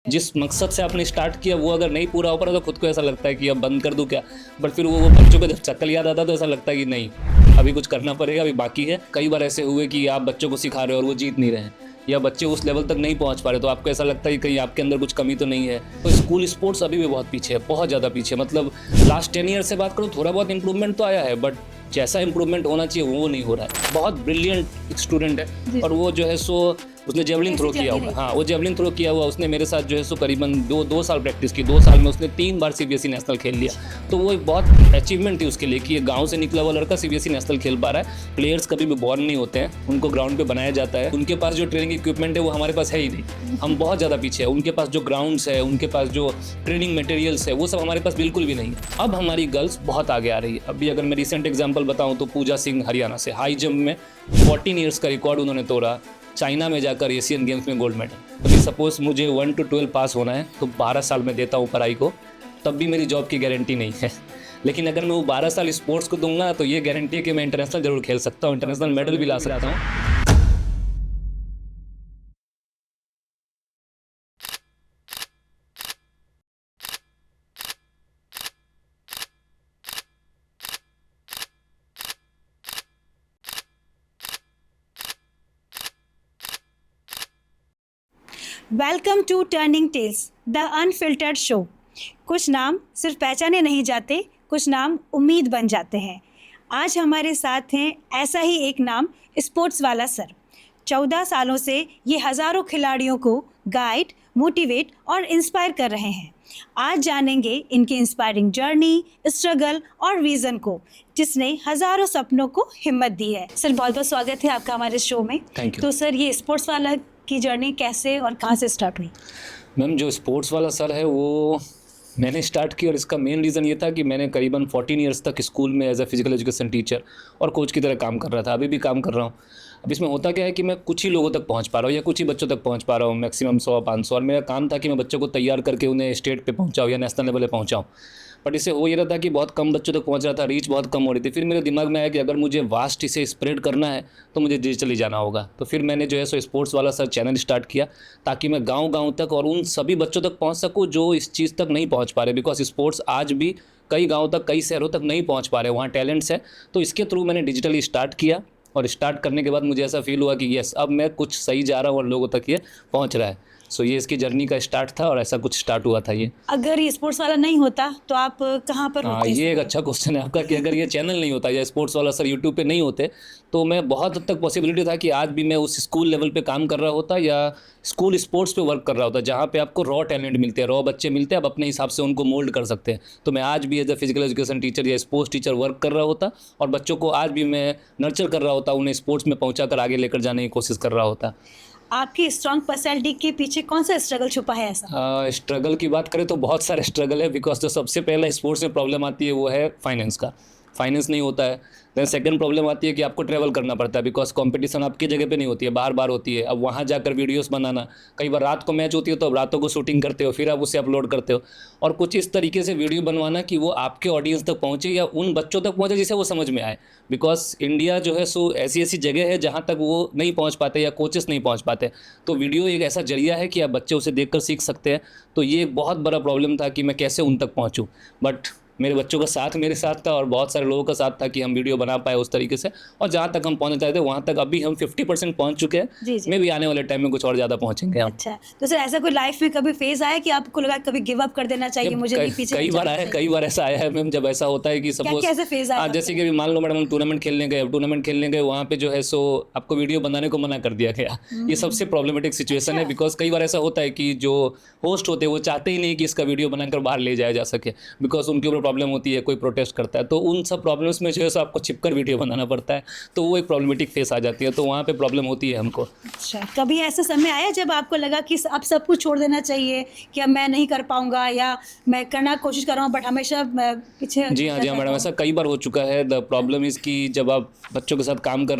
जिस मकसद से आपने स्टार्ट किया वो अगर नहीं पूरा हो पा रहा तो खुद को ऐसा लगता है कि अब बंद कर दूं क्या। बट फिर वो बच्चों को जब शक्ल याद आता है तो ऐसा लगता है कि नहीं, अभी कुछ करना पड़ेगा, अभी बाकी है। कई बार ऐसे हुए कि आप बच्चों को सिखा रहे हो और वो जीत नहीं रहे हैं, या बच्चे उस लेवल तक नहीं पहुंच पा रहे, तो आपको ऐसा लगता है कि कहीं आपके अंदर कुछ कमी तो नहीं है। तो स्कूल स्पोर्ट्स अभी भी बहुत पीछे है, बहुत ज़्यादा पीछे। मतलब लास्ट 10 ईयर से बात करूँ, थोड़ा बहुत इंप्रूवमेंट तो आया है, बट जैसा इंप्रूवमेंट होना चाहिए वो नहीं हो रहा है। बहुत ब्रिलियंट स्टूडेंट है और वो जो है सो उसने जेवलिन थ्रो किया हुआ। हाँ, वो जेवलिन थ्रो किया हुआ उसने मेरे साथ जो है सो करीबन दो साल प्रैक्टिस की। 2 साल में उसने 3 बार सीबीएसई नेशनल खेल लिया। तो वो एक बहुत अचीवमेंट थी उसके लिए कि ये गांव से निकला हुआ लड़का सीबीएसई नेशनल खेल पा रहा है। प्लेयर्स कभी भी बॉर्न नहीं होते हैं, उनको ग्राउंड पे बनाया जाता है। उनके पास जो ट्रेनिंग इक्विपमेंट है वो हमारे पास है ही नहीं, हम बहुत ज़्यादा पीछे हैं। उनके पास जो ग्राउंड्स है, उनके पास जो ट्रेनिंग मटेरियल्स है, वो सब हमारे पास बिल्कुल भी नहीं है। अब हमारी गर्ल्स बहुत आगे आ रही है। अभी अगर मैं रिसेंट एग्जाम्पल बताऊँ तो पूजा सिंह हरियाणा से हाई जंप में 14 ईयर्स का रिकॉर्ड उन्होंने तोड़ा। चाइना में जाकर एशियन गेम्स में गोल्ड मेडल। अभी सपोज मुझे 1 to 12 पास होना है तो 12 साल में देता हूँ पढ़ाई को, तब भी मेरी जॉब की गारंटी नहीं है। लेकिन अगर मैं वो 12 साल स्पोर्ट्स को दूंगा तो ये गारंटी है कि मैं इंटरनेशनल जरूर खेल सकता हूँ, इंटरनेशनल मेडल भी ला सकता हूँ। Welcome to Turning Tales the unfiltered show. कुछ नाम सिर्फ पहचाने नहीं जाते, कुछ नाम उम्मीद बन जाते हैं। आज हमारे साथ हैं ऐसा ही एक नाम, स्पोर्ट्स वाला सर। 14 सालों से ये हज़ारों खिलाड़ियों को गाइड, मोटिवेट और इंस्पायर कर रहे हैं। आज जानेंगे इनकी इंस्पायरिंग जर्नी, स्ट्रगल और विज़न को, जिसने हज़ारों सपनों को हिम्मत दी है। सर, बहुत बहुत स्वागत है आपका हमारे शो में। Thank you. तो सर, ये स्पोर्ट्स वाला की जर्नी कैसे और कहाँ से स्टार्ट हुई? मैम, जो स्पोर्ट्स वाला सर है वो मैंने स्टार्ट किया और इसका मेन रीज़न ये था कि मैंने करीबन 14 ईयर्स तक स्कूल में as a physical education teacher और कोच की तरह काम कर रहा था। अभी भी काम कर रहा हूँ। अब इसमें होता क्या है कि मैं कुछ ही लोगों तक पहुँच पा रहा हूँ या कुछ ही बच्चों तक पहुँच पा रहा हूँ, मैक्सिमम 100-500। और मेरा काम था कि मैं बच्चों को तैयार करके उन्हें स्टेट पे पहुँचाऊँ या नेशनल लेवल पे पहुँचाऊँ। बट इससे हो ये रहा था कि बहुत कम बच्चों तक पहुँच रहा था, रीच बहुत कम हो रही थी। फिर मेरे दिमाग में आया कि अगर मुझे वास्ट इसे स्प्रेड करना है तो मुझे डिजिटली जाना होगा। तो फिर मैंने जो है सो स्पोर्ट्स वाला सर चैनल स्टार्ट किया, ताकि मैं गांव-गांव तक और उन सभी बच्चों तक पहुंच सकूं जो इस चीज़ तक नहीं पहुंच पा रहे। बिकॉज स्पोर्ट्स आज भी कई गाँव तक, कई शहरों तक नहीं पहुंच पा रहे, वहाँ टैलेंट्स है। तो इसके थ्रू मैंने डिजिटली स्टार्ट किया और स्टार्ट करने के बाद मुझे ऐसा फील हुआ कि यस, अब मैं कुछ सही जा रहा हूँ और लोगों तक ये पहुँच रहा है। सो ये इसकी जर्नी का स्टार्ट था और ऐसा कुछ स्टार्ट हुआ था ये। अगर ये स्पोर्ट्स वाला नहीं होता तो आप कहाँ पर हाँ, होते? ये एक अच्छा क्वेश्चन है आपका कि अगर ये चैनल नहीं होता या स्पोर्ट्स वाला सर यूट्यूब पे नहीं होते तो मैं बहुत हद तक पॉसिबिलिटी था कि आज भी मैं उस स्कूल लेवल पे काम कर रहा होता या स्कूल स्पोर्ट्स पे वर्क कर रहा होता, जहाँ पे आपको रॉ टैलेंट मिलते हैं, रॉ बच्चे मिलते हैं, आप अपने हिसाब से उनको मोल्ड कर सकते हैं। तो मैं आज भी as a physical education teacher या स्पोर्ट्स टीचर वर्क कर रहा होता और बच्चों को आज भी मैं नर्चर कर रहा होता, उन्हें स्पोर्ट्स में पहुँचा कर आगे लेकर जाने की कोशिश कर रहा होता। आपकी स्ट्रॉन्ग पर्सनैलिटी के पीछे कौन सा स्ट्रगल छुपा है ऐसा? स्ट्रगल की बात करें तो बहुत सारे स्ट्रगल है। बिकॉज जो सबसे पहला स्पोर्ट्स में प्रॉब्लम आती है वो है फाइनेंस का। फाइनेंस नहीं होता है। देन सेकंड प्रॉब्लम आती है कि आपको ट्रैवल करना पड़ता है, बिकॉज कंपटीशन आपकी जगह पे नहीं होती है, बार बार होती है। अब वहाँ जाकर वीडियोस बनाना, कई बार रात को मैच होती है तो अब रातों को शूटिंग करते हो, फिर आप उसे अपलोड करते हो, और कुछ इस तरीके से वीडियो बनवाना कि वो आपके ऑडियंस तक पहुँचे या उन बच्चों तक पहुँचे जिसे वो समझ में आए। बिकॉज इंडिया जो है सो ऐसी ऐसी जगह है जहाँ तक वो नहीं पहुँच पाते या कोचेस नहीं पहुँच पाते। तो वीडियो एक ऐसा जरिया है कि आप बच्चे उसे देखकर सीख सकते हैं। तो ये एक बहुत बड़ा प्रॉब्लम था कि मैं कैसे उन तक पहुँचूँ। बट मेरे बच्चों का साथ मेरे साथ था और बहुत सारे लोगों का साथ था कि हम वीडियो बना पाए उस तरीके से, और जहाँ तक हम पहुँचना चाहते थे वहाँ तक अभी हम 50% पहुँच चुके हैं। जी जी। मे भी आने वाले टाइम में कुछ और ज़्यादा पहुँचेंगे हम। अच्छा, तो सर ऐसा कोई लाइफ में कभी फेज आया कि आपको लगा कभी गिव अप कर देना चाहिए, मुझे नहीं पीछे कई बार आया, कई बार ऐसा आया है मैम। जब ऐसा होता है कि सपोज कैसे फेज आया? जैसे कि अभी मान लो मैडम हम टूर्नामेंट खेलने गए, टूर्नामेंट खेलने गए वहाँ पे जो है सो आपको वीडियो बनाने को मना कर दिया गया। ये सबसे प्रॉब्लमेटिक सिचुएशन है। बिकॉज कई बार ऐसा होता है कि जो होस्ट होते हैं वो चाहते ही नहीं कि इसका वीडियो बनाकर बाहर ले जाया जा सके, बिकॉज उनके ऊपर प्रॉब्लम होती है, कोई प्रोटेस्ट करता है, तो उन सब प्रॉब्लम्स में जो है सो आपको छिपकर वीडियो बनाना पड़ता है। तो वो एक प्रॉब्लमेटिक फेस आ जाती है, तो वहाँ पे प्रॉब्लम होती है हमको। अच्छा, कभी ऐसा समय आया जब आपको लगा कि अब सब कुछ छोड़ देना चाहिए, कि अब मैं नहीं कर पाऊंगा, या मैं करना कोशिश कर रहा हूँ बट हमेशा पीछे? जी हाँ मैडम, ऐसा कई बार हो चुका है। द प्रॉब्लम इज़ कि जब आप बच्चों के साथ काम कर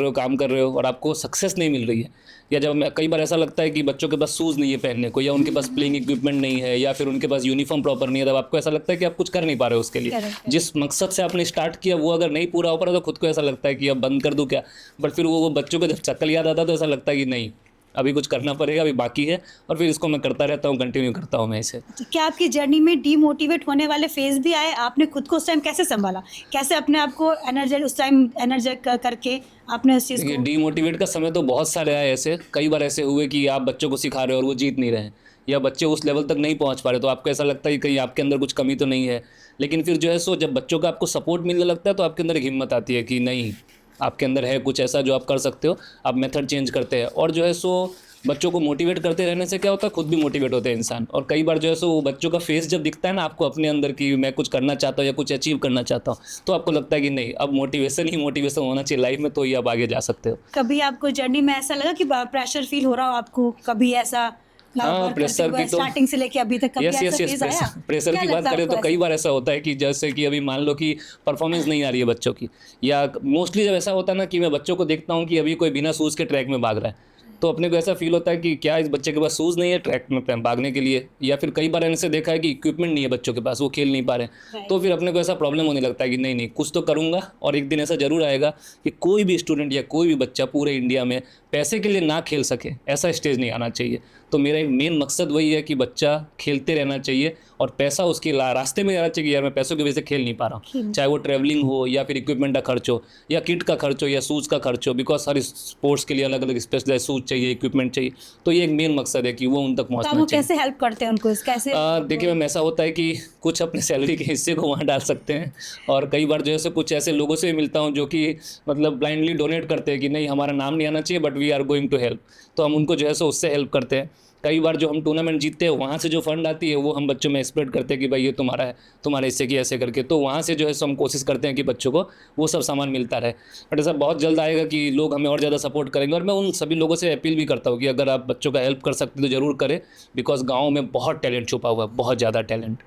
रहे हो और आपको सक्सेस नहीं मिल रही है, या जब कई बार ऐसा लगता है कि बच्चों के पास शूज़ नहीं है पहनने को, या उनके पास प्लेइंग इक्विपमेंट नहीं है, या फिर उनके पास यूनिफॉर्म प्रॉपर नहीं है, तब आपको ऐसा लगता है कि आप कुछ कर नहीं पा रहे हो उसके लिए। जिस मकसद से आपने स्टार्ट किया वो अगर नहीं पूरा हो पा रहा तो खुद को ऐसा लगता है कि अब बंद कर दूं क्या। बट फिर वो बच्चों को जब शक्ल याद आता है तो ऐसा लगता है कि नहीं, अभी कुछ करना पड़ेगा, अभी बाकी है, और फिर इसको मैं करता रहता हूँ, कंटिन्यू करता हूँ मैं इसे। क्या आपकी जर्नी में डीमोटिवेट होने वाले फेज भी आए? आपने खुद को उस टाइम कैसे संभाला? कैसे अपने आप को एनर्जेटिक करके आपने उस चीज़ देखिए, को? डीमोटिवेट का समय तो बहुत सारे आए, ऐसे कई बार ऐसे हुए कि आप बच्चों को सिखा रहे हो और वो जीत नहीं रहे हैं, या बच्चे उस लेवल तक नहीं पहुंच पा रहे, तो आपको ऐसा लगता है कि कहीं आपके अंदर कुछ कमी तो नहीं है। लेकिन फिर जो है सो जब बच्चों का आपको सपोर्ट मिलने लगता है तो आपके अंदर एक हिम्मत आती है कि नहीं, आपके अंदर है कुछ ऐसा जो आप कर सकते हो। आप मेथड चेंज करते हैं और जो है सो बच्चों को मोटिवेट करते रहने से क्या होता है, खुद भी मोटिवेट होते हैं इंसान। और कई बार जो है सो वो बच्चों का फेस जब दिखता है ना आपको अपने अंदर कि मैं कुछ करना चाहता हूँ या कुछ अचीव करना चाहता हूँ, तो आपको लगता है कि नहीं, अब मोटिवेशन ही मोटिवेशन होना चाहिए लाइफ में, तो ही आप आगे जा सकते हो। कभी आपको जर्नी में ऐसा लगा कि प्रेशर फील हो रहा हो आपको? कभी ऐसा हाँ, प्रेशर की तो स्टार्टिंग से लेके अभी तक कभी यस ऐसा यस यस फेज आया? प्रेशर क्या की बात लगता है करें तो आपको कई ऐसा? बार ऐसा होता है कि जैसे कि अभी मान लो कि परफॉर्मेंस नहीं आ रही है बच्चों की, या मोस्टली जब ऐसा होता है ना कि मैं बच्चों को देखता हूँ कि अभी कोई बिना शूज़ के ट्रैक में भाग रहा है, तो अपने को ऐसा फील होता है कि क्या इस बच्चे के पास शूज़ नहीं है ट्रैक में भागने के लिए, या फिर कई बार ऐसे देखा है कि इक्विपमेंट नहीं है बच्चों के पास, वो खेल नहीं पा रहे हैं। तो फिर अपने को ऐसा प्रॉब्लम होने लगता है कि नहीं नहीं, कुछ तो करूँगा, और एक दिन ऐसा जरूर आएगा कि कोई भी स्टूडेंट या कोई भी बच्चा पूरे इंडिया में पैसे के लिए ना खेल सके, ऐसा स्टेज नहीं आना चाहिए। तो मेरा एक मेन मकसद वही है कि बच्चा खेलते रहना चाहिए और पैसा उसके रास्ते में आना चाहिए कि यार मैं पैसों की वजह से खेल नहीं पा रहा हूँ, चाहे वो ट्रैवलिंग हो या फिर इक्विपमेंट का खर्च हो या किट का खर्च हो या शूज़ का खर्च हो, बिकॉज हर स्पोर्ट्स के लिए अलग अलग स्पेशलाइज शूज़ चाहिए, इक्विपमेंट चाहिए। तो ये एक मेन मकसद है कि वो उन तक तो आप पहुँचना वो चाहिए। कैसे हेल्प करते हैं उनको? कैसे? देखिए मैम, ऐसा होता है कि कुछ अपने सैलरी के हिस्से को वहाँ डाल सकते हैं, और कई बार जो है सो कुछ ऐसे लोगों से मिलता हूँ जो कि मतलब ब्लाइंडली डोनेट करते हैं कि नहीं हमारा नाम नहीं आना चाहिए but we are going to help, तो हम उनको जो है सो उससे हेल्प करते हैं। कई बार जो हम टूर्नामेंट जीतते हैं वहाँ से जो फंड आती है वो हम बच्चों में स्प्रेड करते हैं कि भाई ये तुम्हारा है, तुम्हारे हिस्से की ऐसे करके, तो वहाँ से जो है सो हम कोशिश करते हैं कि बच्चों को वो सब सामान मिलता रहे। बट ऐसा बहुत जल्द आएगा कि लोग हमें और ज़्यादा सपोर्ट करेंगे, और मैं उन सभी लोगों से अपील भी करता हूँ कि अगर आप बच्चों का हेल्प कर सकते तो ज़रूर करें, बिकॉज गाँव में बहुत टैलेंट छुपा हुआ है, बहुत ज़्यादा टैलेंट।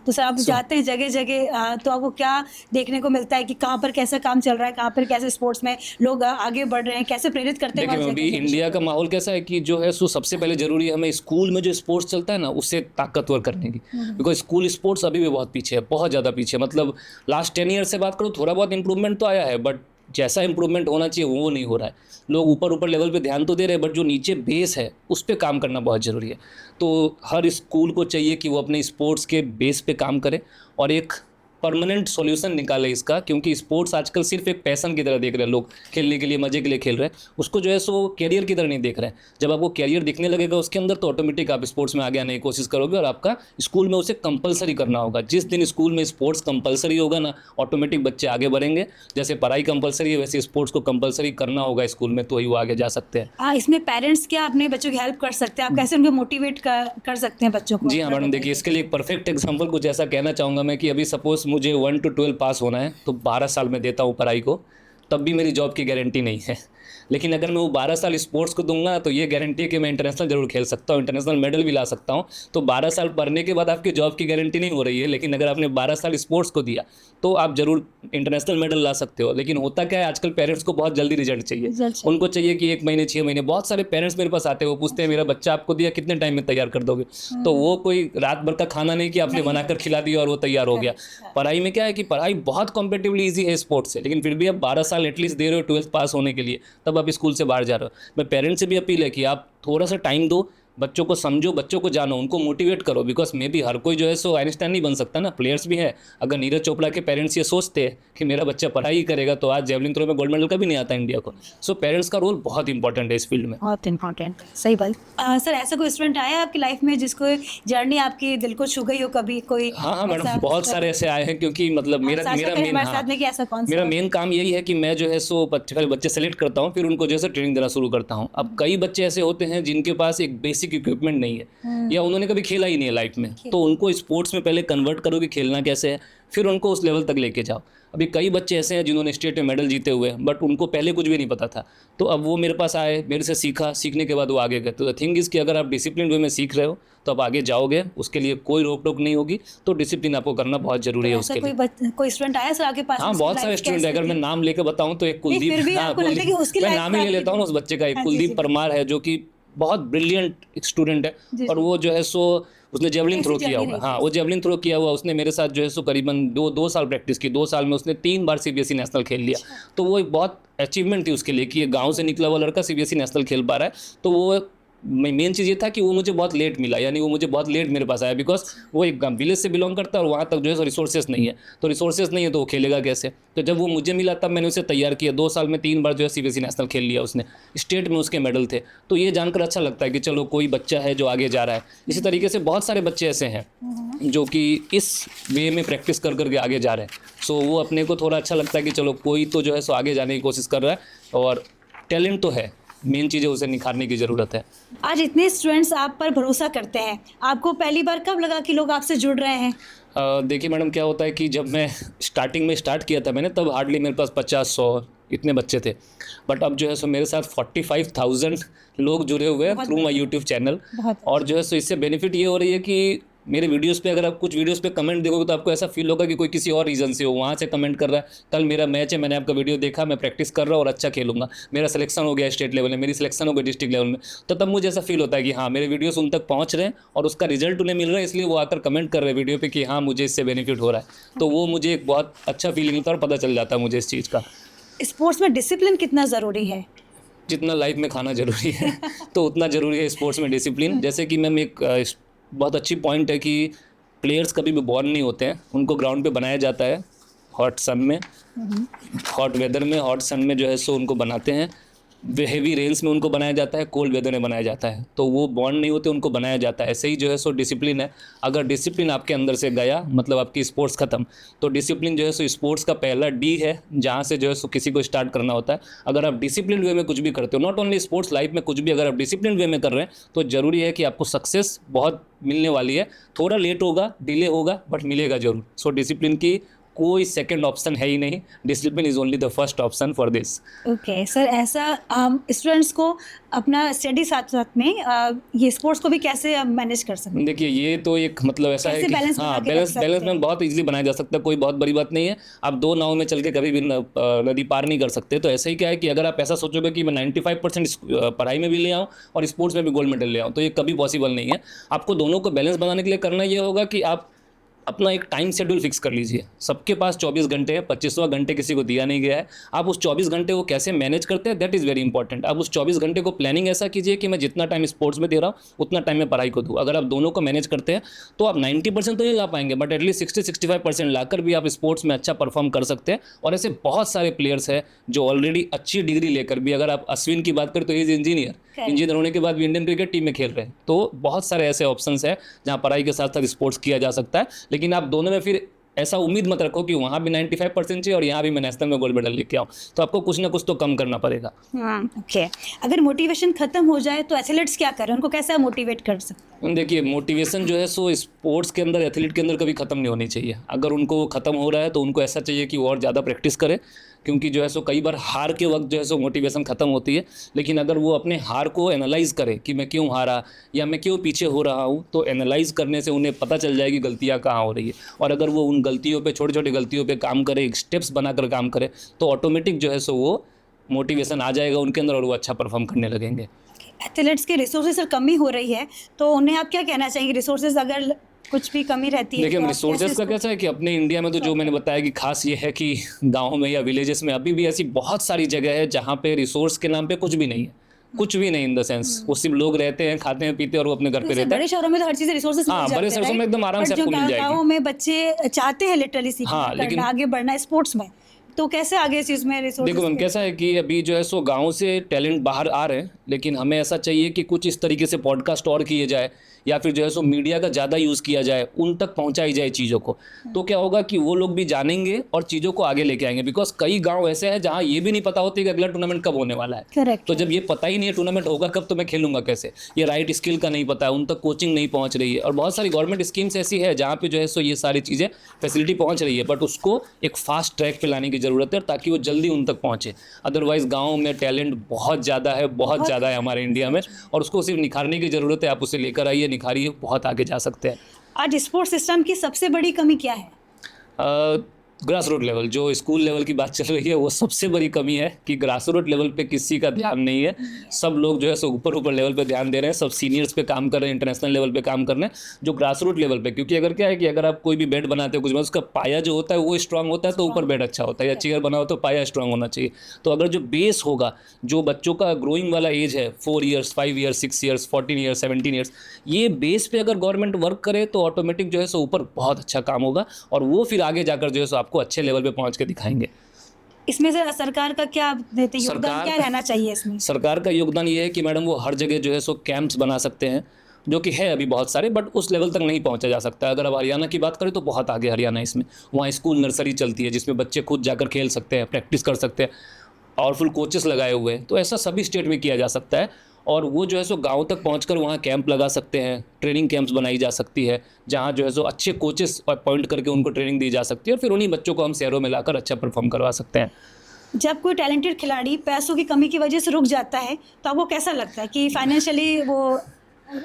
तो सर आप जाते हैं जगह जगह, तो आपको क्या देखने को मिलता है कि कहाँ पर कैसा काम चल रहा है, कहाँ पर कैसे स्पोर्ट्स में लोग आगे बढ़ रहे हैं, कैसे प्रेरित करते हैं? देखिए अभी इंडिया का माहौल कैसा है कि जो है सो सबसे पहले जरूरी है हमें स्कूल में जो स्पोर्ट्स चलता है ना उससे ताकतवर करने की, बिकॉज स्कूल स्पोर्ट्स अभी भी बहुत पीछे है, बहुत ज़्यादा पीछे। मतलब लास्ट 10 ईयर से बात करूँ थोड़ा बहुत इंप्रूवमेंट तो आया है, बट जैसा इंप्रूवमेंट होना चाहिए वो नहीं हो रहा है। लोग ऊपर ऊपर लेवल पे ध्यान तो दे रहे हैं, बट जो नीचे बेस है उस पर काम करना बहुत ज़रूरी है। तो हर स्कूल को चाहिए कि वो अपने स्पोर्ट्स के बेस पे काम करे और एक परमानेंट सॉल्यूशन निकाले इसका, क्योंकि स्पोर्ट्स आजकल सिर्फ एक पैशन की तरह देख रहे हैं लोग, खेलने के लिए मजे के लिए खेल रहे हैं, उसको जो है सो कैरियर की तरह नहीं देख रहे हैं। जब आपको कैरियर दिखने लगेगा उसके अंदर तो ऑटोमेटिक आप स्पोर्ट्स में आगे आने की कोशिश करोगे, और आपका स्कूल में उसे कंपलसरी करना होगा। जिस दिन स्कूल में स्पोर्ट्स कंपलसरी होगा ना, ऑटोमेटिक बच्चे आगे बढ़ेंगे। जैसे पढ़ाई कंपलसरी है वैसे स्पोर्ट्स को कंपलसरी करना होगा स्कूल में, तो ही वो आगे जा सकते हैं। इसमें पेरेंट्स क्या अपने बच्चों की हेल्प कर सकते हैं? आप कैसे उनको मोटिवेट कर सकते हैं बच्चों को? जी हाँ मैडम, देखिए इसके लिए एक परफेक्ट एग्जांपल कुछ ऐसा कहना चाहूँगा मैं कि अभी सपोज मुझे 1 to 12 पास होना है, तो 12 साल में देता हूँ पढ़ाई को, तब भी मेरी जॉब की गारंटी नहीं है। लेकिन अगर मैं वो 12 साल स्पोर्ट्स को दूंगा तो ये गारंटी है कि मैं इंटरनेशनल जरूर खेल सकता हूँ, इंटरनेशनल मेडल भी ला सकता हूँ। तो 12 साल पढ़ने के बाद आपकी जॉब की गारंटी नहीं हो रही है, लेकिन अगर आपने 12 साल स्पोर्ट्स को दिया तो आप जरूर इंटरनेशनल मेडल ला सकते हो। लेकिन होता क्या है, आजकल पेरेंट्स को बहुत जल्दी रिजल्ट चाहिए, उनको चाहिए कि 1 महीने 6 महीने। बहुत सारे पेरेंट्स मेरे पास आते हैं, वो पूछते हैं मेरा बच्चा आपको दिया कितने टाइम में तैयार कर दोगे? तो वो कोई रात भर का खाना नहीं कि आपने बनाकर खिला दिया और वो तैयार हो गया। पढ़ाई में क्या है कि पढ़ाई बहुत कॉम्पिटिटिवली ईजी है स्पोर्ट्स से, लेकिन फिर भी आप 12 साल एटलीस्ट दे रहे हो 12th पास होने के लिए, तब आप स्कूल से बाहर जा रहे हो। मैं पेरेंट्स से भी अपील है कि आप थोड़ा सा टाइम दो, बच्चों को समझो, बच्चों को जानो, उनको मोटिवेट करो। बिकॉज मे भी हर कोई जो है सो आइंस्टाइन नहीं बन सकता ना, प्लेयर्स भी है। अगर नीरज चोपड़ा के पेरेंट्स ये सोचते हैं कि मेरा बच्चा पढ़ाई करेगा तो आज जेवलिन थ्रो में गोल्ड मेडल का भी नहीं आता इंडिया को। सो पेरेंट्स का रोल बहुत इंपॉर्टेंट है इस फील्ड में, बहुत इंपॉर्टेंट। सही बात। सर ऐसा कोई स्टूडेंट आया आपकी लाइफ में जिसको जर्नी आपकी दिल को छू गई हो कभी? कोई? हाँ मैडम, बहुत सारे ऐसे आए हैं, क्योंकि मतलब मेरा मेन काम यही है कि मैं जो है सो पहले बच्चे सेलेक्ट करता हूँ, फिर उनको जो है ट्रेनिंग देना शुरू करता हूँ। अब कई बच्चे ऐसे होते हैं जिनके पास एक बेसिक इक्विपमेंट नहीं है, या उन्होंने कभी खेला ही नहीं है लाइफ में, तो उनको स्पोर्ट्स में पहले कन्वर्ट करो कि खेलना कैसे है, फिर उनको उस लेवल तक लेके जाओ। अभी कई बच्चे ऐसे हैं जिन्होंने स्टेट में मेडल जीते हुए हैं, बट उनको पहले कुछ भी नहीं पता था, तो अब वो मेरे पास आए, मेरे से सीखा, सीखने के बाद वो आगे गए। तो द थिंग इज़ कि अगर आप डिसिप्लिन वे में सीख रहे हो तो आप आगे जाओगे, उसके लिए कोई रोक टोक नहीं होगी। तो डिसिप्लिन आपको करना बहुत जरूरी है उसके लिए। कोई स्टूडेंट आया सर आपके पास? हाँ, बहुत सारे स्टूडेंट है। अगर मैं नाम लेकर बताऊँ तो एक कुलदीप, मैं नाम ही ले लेता हूँ ना उस बच्चे का, एक कुलदीप परमार है जो कि बहुत ब्रिलियंट स्टूडेंट है, और वो जो है सो उसने जेवलिन ऐसी थ्रो जर्नी किया रही हुआ, थी हाँ वो जेवलिन थ्रो किया हुआ उसने मेरे साथ जो है सो करीबन 2 साल प्रैक्टिस की। 2 साल में उसने 3 बार CBSE नेशनल खेल लिया। तो वो एक बहुत अचीवमेंट थी उसके लिए कि ये गाँव से निकला हुआ लड़का CBSE नेशनल खेल पा रहा है। तो वो मेन चीज़ ये था कि वो मुझे बहुत लेट मिला, यानी वो मुझे बहुत लेट मेरे पास आया, बिकॉज वो एक विलेज से बिलोंग करता है और वहाँ तक जो है रिसोर्सेज नहीं है। तो रिसोर्सेज नहीं है तो वो खेलेगा कैसे? तो जब वो मुझे मिला तब मैंने उसे तैयार किया। 2 साल में 3 बार जो है CBSE नेशनल खेल लिया उसने, स्टेट में उसके मेडल थे। तो ये जानकर अच्छा लगता है कि चलो कोई बच्चा है जो आगे जा रहा है। इसी तरीके से बहुत सारे बच्चे ऐसे हैं जो कि इस वे में प्रैक्टिस कर करके आगे जा रहे हैं। सो वो अपने को थोड़ा अच्छा लगता है कि चलो कोई तो जो है सो आगे जाने की कोशिश कर रहा है और टैलेंट तो है, मेन चीज़ है उसे निखारने की ज़रूरत है। आज इतने स्टूडेंट्स आप पर भरोसा करते हैं, आपको पहली बार कब लगा कि लोग आपसे जुड़ रहे हैं? देखिए मैडम, क्या होता है कि जब मैं स्टार्टिंग में स्टार्ट किया था मैंने, तब हार्डली मेरे पास 50-100 इतने बच्चे थे। बट अब जो है सो मेरे साथ 45,000 लोग जुड़े हुए हैं थ्रू माई यूट्यूब चैनल। बहुत और जो है सो इससे बेनिफिट ये हो रही है कि मेरे वीडियोस पे अगर आप कुछ वीडियोस पे कमेंट देखोगे तो आपको ऐसा फील होगा कि कोई किसी और रीज़न से हो, वहाँ से कमेंट कर रहा है। कल मेरा मैच है, मैंने आपका वीडियो देखा, मैं प्रैक्टिस कर रहा हूँ और अच्छा खेलूंगा, मेरा सिलेक्शन हो गया स्टेट लेवल में, मेरी सिलेक्शन हो गई डिस्ट्रिक्ट लेवल में। तो तब मुझे ऐसा फील होता है कि हाँ मेरे वीडियोस उन तक पहुँच रहे हैं और उसका रिजल्ट उन्हें मिल रहा है, इसलिए वो आकर कमेंट कर रहे हैं वीडियो पे कि हाँ मुझे इससे बेनिफिट हो रहा है। तो वो मुझे एक बहुत अच्छा फीलिंग होता है और पता चल जाता है मुझे इस चीज़ का। स्पोर्ट्स में डिसिप्लिन कितना ज़रूरी है? जितना लाइफ में खाना जरूरी है तो उतना ज़रूरी है स्पोर्ट्स में डिसिप्लिन। जैसे कि मैम एक बहुत अच्छी पॉइंट है कि प्लेयर्स कभी भी बॉर्न नहीं होते हैं, उनको ग्राउंड पे बनाया जाता है हॉट सन में, हॉट वेदर में, हॉट सन में जो है सो उनको बनाते हैं, हेवी रेंस में उनको बनाया जाता है, कोल्ड वेदर में बनाया जाता है। तो वो बॉन्ड नहीं होते, उनको बनाया जाता है। ऐसे ही जो है सो डिसिप्लिन है। अगर डिसिप्लिन आपके अंदर से गया मतलब आपकी स्पोर्ट्स खत्म। तो डिसिप्लिन जो है सो स्पोर्ट्स का पहला D है, जहाँ से जो है सो किसी को स्टार्ट करना होता है। अगर आप डिसिप्लिन वे में कुछ भी करते हो, नॉट ओनली स्पोर्ट्स लाइफ में कुछ भी अगर आप डिसिप्लिन वे में कर रहे हैं तो ज़रूरी है कि आपको सक्सेस बहुत मिलने वाली है। थोड़ा लेट होगा, डिले होगा, बट मिलेगा ज़रूर। सो डिसिप्लिन की कोई सेकंड ऑप्शन है ही नहीं, discipline is only the first option for this. Okay sir, ऐसा स्टूडेंट्स को अपना स्टडी साथ साथ में ये स्पोर्ट्स को भी कैसे मैनेज कर सकते हैं? देखिए ये तो एक मतलब ऐसा है कैसे कि balance हाँ बना के रख बैलेंस सकते बैलेंस हैं? में बहुत इजीली बनाया जा सकता है, कोई बहुत बड़ी बात नहीं है। आप 2 नाव में चल के कभी भी नदी पार नहीं कर सकते। तो ऐसा ही क्या है कि अगर आप ऐसा सोचोगे कि मैं 95% पढ़ाई में भी ले आऊँ और स्पोर्ट्स में भी गोल्ड मेडल ले आऊँ, तो ये कभी पॉसिबल नहीं है। आपको दोनों को बैलेंस बनाने के लिए करना ये होगा कि आप अपना एक टाइम शेड्यूल फिक्स कर लीजिए। सबके पास 24 घंटे है, 25वां घंटे किसी को दिया नहीं गया है। आप उस 24 घंटे को कैसे मैनेज करते हैं, दैट इज़ वेरी इंपॉर्टेंट। आप उस 24 घंटे को प्लानिंग ऐसा कीजिए कि मैं जितना टाइम स्पोर्ट्स में दे रहा हूँ उतना टाइम मैं पढ़ाई को दूँ। अगर आप दोनों को मैनेज करते हैं तो आप 90% तो नहीं ला पाएंगे, बट एटलीस्ट 60-65% लाकर भी आप स्पोर्ट्स में अच्छा परफॉर्म कर सकते हैं। और ऐसे बहुत सारे प्लेयर्स हैं जो ऑलरेडी अच्छी डिग्री लेकर भी, अगर आप अश्विन की बात करें तो इज इंजीनियर होने के बाद भी इंडियन क्रिकेट टीम में खेल रहे हैं। तो बहुत सारे ऐसे ऑप्शंस हैं जहाँ पढ़ाई के साथ साथ स्पोर्ट्स किया जा सकता है। लेकिन आप दोनों में फिर ऐसा उम्मीद मत रखो कि वहाँ भी 95% चाहिए और यहाँ भी मैं नेशनल में गोल्ड मेडल लेके आऊँ। तो आपको कुछ ना कुछ तो कम करना पड़ेगा। ओके, अगर मोटिवेशन खत्म हो जाए तो एथलीट्स क्या करें, उनको कैसे मोटिवेट कर सकते हैं? देखिए मोटिवेशन जो है सो स्पोर्ट्स के अंदर, एथलीट के अंदर कभी ख़त्म नहीं होनी चाहिए। अगर उनको वो ख़त्म हो रहा है तो उनको ऐसा चाहिए कि वो और ज़्यादा प्रैक्टिस करे, क्योंकि जो है सो कई बार हार के वक्त जो है सो मोटिवेशन ख़त्म होती है। लेकिन अगर वो अपने हार को एनालाइज़ करे कि मैं क्यों हारा या मैं क्यों पीछे हो रहा हूँ, तो एनालाइज़ करने से उन्हें पता चल जाएगी गलतियाँ कहाँ हो रही है। और अगर वो उन गलतियों पे, छोटी छोटी गलतियों पे काम करे, स्टेप्स बनाकर काम करे, तो ऑटोमेटिक जो है सो वो मोटिवेशन आ जाएगा उनके अंदर और वो अच्छा परफॉर्म करने लगेंगे। एथलीट्स के रिसोर्सेज की कमी हो रही है, तो उन्हें आप क्या कहना चाहेंगे? रिसोर्सेज अगर कुछ भी कमी रहती है देखिए तो आप रिसोर्सेज कैसे का इसको- कैसा है कि अपने इंडिया में तो जो मैंने बताया कि खास ये है कि गाँव में या विलेजेस में अभी भी ऐसी बहुत सारी जगह है जहाँ पे रिसोर्स के नाम पे कुछ भी नहीं है, कुछ भी नहीं इन द सेंस। वो सिर्फ लोग रहते हैं, खाते हैं, पीते हैं और वो अपने घर पे जैसे रहते हैं। बड़े शहरों में तो हर चीज़ रिसोर्सेज हाँ, बड़े शहरों में एकदम आराम से आपको मिल जाएगी। गाँव में बच्चे चाहते हैं लिटरली सीखना, हाँ, लेकिन- करना, आगे बढ़ना स्पोर्ट्स में, तो कैसे आगे इस चीज़ में रिसोर्सेज? देखो मैम, कैसा है कि अभी जो है सो गाँव से टैलेंट बाहर आ रहे हैं, लेकिन हमें ऐसा चाहिए कि कुछ इस तरीके से पॉडकास्ट और किए जाए या फिर जो है सो मीडिया का ज़्यादा यूज़ किया जाए, उन तक पहुंचाई जाए चीज़ों को। तो क्या होगा कि वो लोग भी जानेंगे और चीज़ों को आगे लेके आएंगे। बिकॉज कई गांव ऐसे हैं जहां ये भी नहीं पता होती कि अगला टूर्नामेंट कब होने वाला है। करेक्ट। तो जब ये पता ही नहीं है टूर्नामेंट होगा कब, तो मैं खेलूंगा कैसे? ये राइट स्किल का नहीं पता है, उन तक कोचिंग नहीं पहुंच रही है। और बहुत सारी गवर्नमेंट स्कीम्स ऐसी है जहाँ पे जो है सो ये सारी चीज़ें फैसिलिटी पहुँच रही है, बट उसको एक फास्ट ट्रैक पे लाने की ज़रूरत है ताकि वो जल्दी उन तक पहुँचे। अदरवाइज़ गाँव में टैलेंट बहुत ज़्यादा है, बहुत ज़्यादा है हमारे इंडिया में, और उसको सिर्फ निखारने की ज़रूरत है। आप उसे लेकर आइए, निखारिए, बहुत आगे जा सकते हैं। आज स्पोर्ट्स सिस्टम की सबसे बड़ी कमी क्या है? ग्रास रूट लेवल, जो स्कूल लेवल की बात चल रही है, वो सबसे बड़ी कमी है कि ग्रास रूट लेवल पे किसी का ध्यान नहीं है। सब लोग जो है सो ऊपर लेवल पे ध्यान दे रहे हैं, सब सीनियर्स पे काम कर रहे हैं, इंटरनेशनल लेवल पे काम कर रहे हैं, जो ग्रास रूट लेवल पे, क्योंकि अगर क्या है कि अगर आप कोई भी बेड बनाते हो कुछ, उसका पाया जो होता है वो स्ट्रांग होता है तो ऊपर बेड अच्छा होता है, या चेयर बना हो तो पाया स्ट्रांग होना चाहिए। तो अगर जो बेस होगा, जो बच्चों का ग्रोइंग वाला एज है 4 years, 5 years, 6 years, 14 years, 17 years, ये बेस पे अगर गवर्नमेंट वर्क करे तो ऑटोमेटिक जो है सो ऊपर बहुत अच्छा काम होगा, और वो फिर आगे जाकर जो है सो आपको अच्छे लेवल पे पहुंच के दिखाएंगे। इसमें से सरकार का क्या देते योगदान, सरकार- क्या रहना चाहिए इसमें? सरकार का योगदान ये है कि मैडम वो हर जगह जो है सो कैंप्स बना सकते हैं, जो कि है अभी बहुत सारे, बट उस लेवल तक नहीं पहुंचा जा सकता। अगर आप हरियाणा की बात करें तो बहुत आगे हरियाणा इसमें, वहाँ स्कूल नर्सरी चलती है जिसमें बच्चे खुद जाकर खेल सकते हैं, प्रैक्टिस कर सकते हैं, पावरफुल कोचेस लगाए हुए हैं। तो ऐसा सभी स्टेट में किया जा सकता है, और वो जो है सो गांव तक पहुंचकर वहाँ कैंप लगा सकते हैं, ट्रेनिंग कैंप्स बनाई जा सकती है, जहाँ जो है सो अच्छे कोचेस अपॉइंट करके उनको ट्रेनिंग दी जा सकती है, और फिर उन्हीं बच्चों को हम शहरों में लाकर अच्छा परफॉर्म करवा सकते हैं। जब कोई टैलेंटेड खिलाड़ी पैसों की कमी की वजह से रुक जाता है तो आपको कैसा लगता है कि फाइनेंशियली वो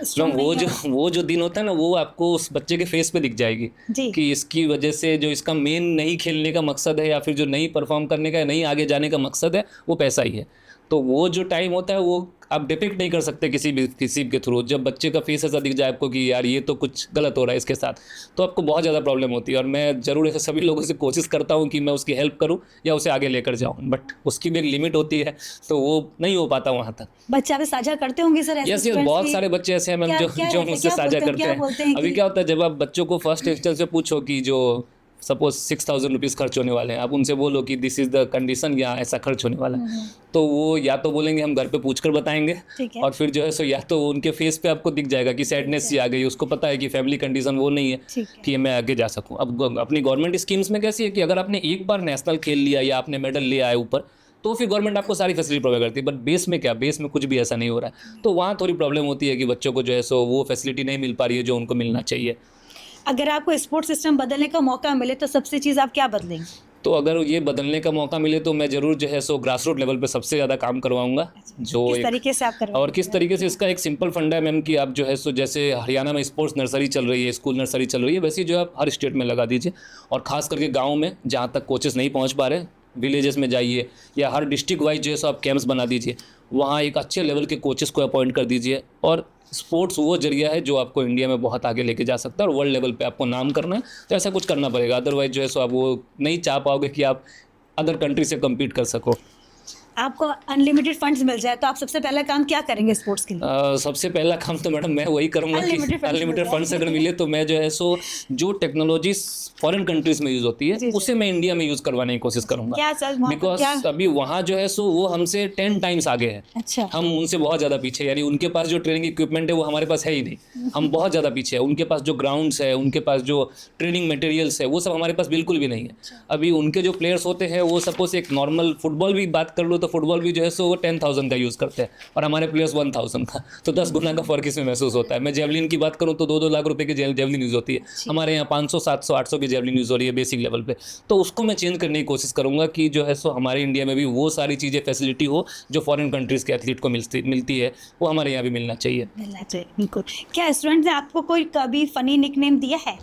strong वो नहीं जो है? वो जो दिन होता है ना, वो आपको उस बच्चे के फेस पे दिख जाएगी जी। कि इसकी वजह से जो इसका मेन नहीं खेलने का मकसद है, या फिर जो नहीं परफॉर्म करने का, नहीं आगे जाने का मकसद है, वो पैसा ही है। तो वो जो टाइम होता है वो आप डिपिक्ट नहीं कर सकते किसी के थ्रू। जब बच्चे का फेस ऐसा दिख जाए आपको कि यार ये तो कुछ गलत हो रहा है इसके साथ, तो आपको बहुत ज़्यादा प्रॉब्लम होती है। और मैं ज़रूर ऐसे सभी लोगों से कोशिश करता हूँ कि मैं उसकी हेल्प करूँ या उसे आगे लेकर जाऊँ, बट उसकी भी एक लिमिट होती है, तो वो नहीं हो पाता वहाँ तक। बच्चे आप साझा करते होंगे सर ऐसे यस, students बहुत की? सारे बच्चे ऐसे हैं मैम क्या- जो क्या जो ऐसे मुझसे क्या साझा बोलते हैं, करते क्या बोलते हैं हैं। अभी कि- क्या होता है, जब आप बच्चों को फर्स्ट इंस्टेंस से पूछो कि जो सपोज 6,000 रुपीज़ खर्च होने वाले हैं, आप उनसे बोलो कि दिस इज़ द कंडीशन, या ऐसा खर्च होने वाला है, तो वो या तो बोलेंगे हम घर पे पूछ कर बताएंगे, ठीक है। और फिर जो है सो या तो उनके फेस पे आपको दिख जाएगा कि सैडनेस सी आ गई, उसको पता है कि फैमिली कंडीशन वो नहीं है ठीक है। कि मैं आगे जा सकूं। अब अपनी गवर्नमेंट स्कीम्स में कैसी है कि अगर आपने एक बार नेशनल खेल लिया या आपने मेडल लिया है ऊपर, तो फिर गवर्नमेंट आपको सारी फैसिलिटी प्रोवाइड करती है। बट बेस में क्या, बेस में कुछ भी ऐसा नहीं हो रहा है, तो वहाँ थोड़ी प्रॉब्लम होती है कि बच्चों को जो है सो वो फैसिलिटी नहीं मिल पा रही है जो उनको मिलना चाहिए। अगर आपको स्पोर्ट्स सिस्टम बदलने का मौका मिले तो सबसे चीज़ आप क्या बदलेंगे? तो अगर ये बदलने का मौका मिले तो मैं ज़रूर जो है सो ग्रास रूट लेवल पे सबसे ज़्यादा काम करवाऊंगा। जो किस एक तरीके से आप करेंगे? और किस तरीके से, इसका एक सिंपल फंडा है मैम कि आप जो है सो जैसे हरियाणा में स्पोर्ट्स नर्सरी चल रही है, स्कूल नर्सरी चल रही है, वैसे ही जो आप हर स्टेट में लगा दीजिए, और ख़ास करके गाँव में जहाँ तक कोचेस नहीं पहुँच पा रहे, विलेजेस में जाइए, या हर डिस्ट्रिक्ट वाइज जो है सो आप कैंप्स बना दीजिए, वहाँ एक अच्छे लेवल के कोचेस को अपॉइंट कर दीजिए। और स्पोर्ट्स वो जरिया है जो आपको इंडिया में बहुत आगे लेके जा सकता है, और वर्ल्ड लेवल पे आपको नाम करना है तो ऐसा कुछ करना पड़ेगा, अदरवाइज जो है सो आप वो नहीं चाह पाओगे कि आप अदर कंट्री से कम्पीट कर सको। आपको अनलिमिटेड फंड्स मिल जाए तो आप सबसे पहला काम क्या करेंगे स्पोर्ट्स के लिए? सबसे पहला काम तो मैडम मैं वही करूँगा कि Unlimited funds अनलिमिटेड मिल जाए। फंड्स अगर मिले तो मैं जो है सो जो टेक्नोलॉजी फॉरेन कंट्रीज में यूज़ होती जी, है जी। उसे मैं इंडिया में यूज़ करवाने की कोशिश करूँगा। क्या सर वहाँ पर बिकॉज क्या? अभी वहाँ जो है सो वो हमसे 10 टाइम्स आगे है, अच्छा। हम उनसे बहुत ज़्यादा पीछे, यानी उनके पास जो ट्रेनिंग इक्विपमेंट है वो हमारे पास है ही नहीं, हम बहुत ज़्यादा पीछे है। उनके पास जो ग्राउंड्स है, उनके पास जो ट्रेनिंग मटेरियल्स है, वो सब हमारे पास बिल्कुल भी नहीं है। अभी उनके जो प्लेयर्स होते हैं वो सपोज एक नॉर्मल फुटबॉल भी बात कर लो तो फुटबॉल भी जो है सो वो 10,000 का यूज़ करते हैं, और हमारे प्लेयर्स 1,000 का, तो 10 गुना का फ़र्क इसमें महसूस होता है। मैं जेवलिन की बात करूँ तो 2-2 लाख रुपए की जेवलिन यूज़ होती है, हमारे यहाँ 500, 700, 800 की जेवलिन यूज़ हो रही है बेसिक लेवल पे। तो उसको मैं चेंज करने की कोशिश करूँगा कि जो है सो हमारे इंडिया में भी वो सारी चीज़ें फैसिलिटी हो जो फॉरेन कंट्रीज़ के एथलीट को मिलती है, वो हमारे यहाँ भी मिलना चाहिए। मिलना चाहिए, बिल्कुल। क्या स्टूडेंट ने आपको कोई कभी फनी निकनेम दिया है